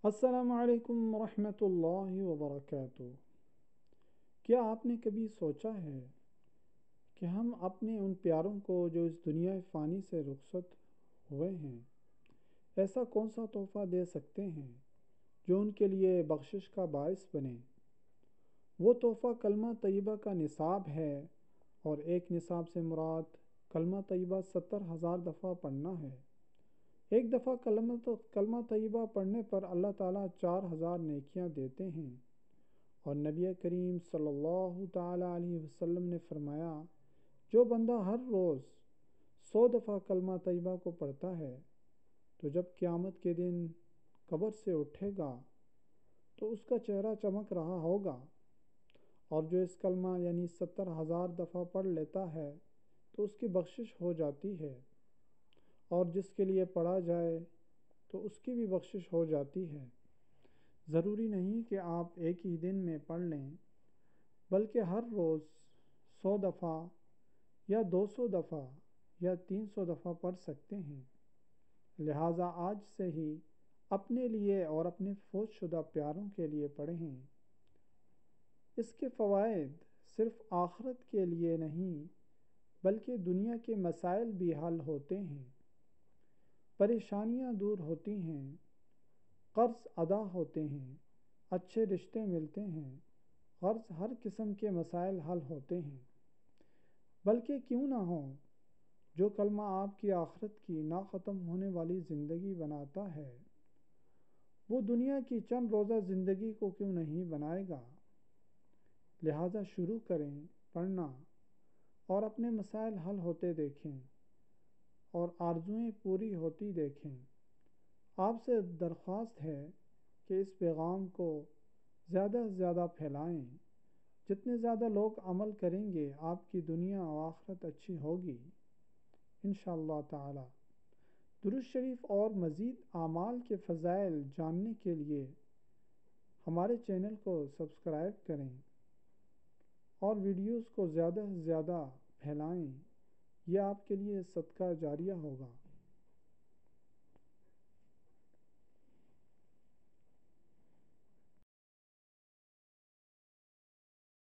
السلام علیکم ورحمۃ اللہ وبرکاتہ۔ کیا آپ نے کبھی سوچا ہے کہ ہم اپنے ان پیاروں کو جو اس دنیا فانی سے رخصت ہوئے ہیں، ایسا کون سا تحفہ دے سکتے ہیں جو ان کے لیے بخشش کا باعث بنے؟ وہ تحفہ کلمہ طیبہ کا نصاب ہے، اور ایک نصاب سے مراد کلمہ طیبہ 70,000 دفعہ پڑھنا ہے۔ ایک دفعہ کلمہ طیبہ پڑھنے پر اللہ تعالیٰ 4,000 نیکیاں دیتے ہیں، اور نبی کریم صلی اللہ تعالیٰ علیہ وسلم نے فرمایا، جو بندہ ہر روز 100 دفعہ کلمہ طیبہ کو پڑھتا ہے تو جب قیامت کے دن قبر سے اٹھے گا تو اس کا چہرہ چمک رہا ہوگا، اور جو اس کلمہ یعنی 70,000 دفعہ پڑھ لیتا ہے تو اس کی بخشش ہو جاتی ہے، اور جس کے لیے پڑھا جائے تو اس کی بھی بخشش ہو جاتی ہے۔ ضروری نہیں کہ آپ ایک ہی دن میں پڑھ لیں، بلکہ ہر روز 100 دفعہ یا 200 دفعہ یا 300 دفعہ پڑھ سکتے ہیں۔ لہٰذا آج سے ہی اپنے لیے اور اپنے فوت شدہ پیاروں کے لیے پڑھیں۔ اس کے فوائد صرف آخرت کے لیے نہیں بلکہ دنیا کے مسائل بھی حل ہوتے ہیں، پریشانیاں دور ہوتی ہیں، قرض ادا ہوتے ہیں، اچھے رشتے ملتے ہیں، غرض ہر قسم کے مسائل حل ہوتے ہیں۔ بلکہ کیوں نہ ہو، جو کلمہ آپ کی آخرت کی نہ ختم ہونے والی زندگی بناتا ہے، وہ دنیا کی چند روزہ زندگی کو کیوں نہیں بنائے گا؟ لہٰذا شروع کریں پڑھنا، اور اپنے مسائل حل ہوتے دیکھیں اور آرزوئیں پوری ہوتی دیکھیں۔ آپ سے درخواست ہے کہ اس پیغام کو زیادہ سے زیادہ پھیلائیں۔ جتنے زیادہ لوگ عمل کریں گے، آپ کی دنیا و آخرت اچھی ہوگی انشاءاللہ تعالی۔ درود شریف اور مزید اعمال کے فضائل جاننے کے لیے ہمارے چینل کو سبسکرائب کریں اور ویڈیوز کو زیادہ سے زیادہ پھیلائیں، یہ آپ کے لیے صدقہ جاریہ ہوگا۔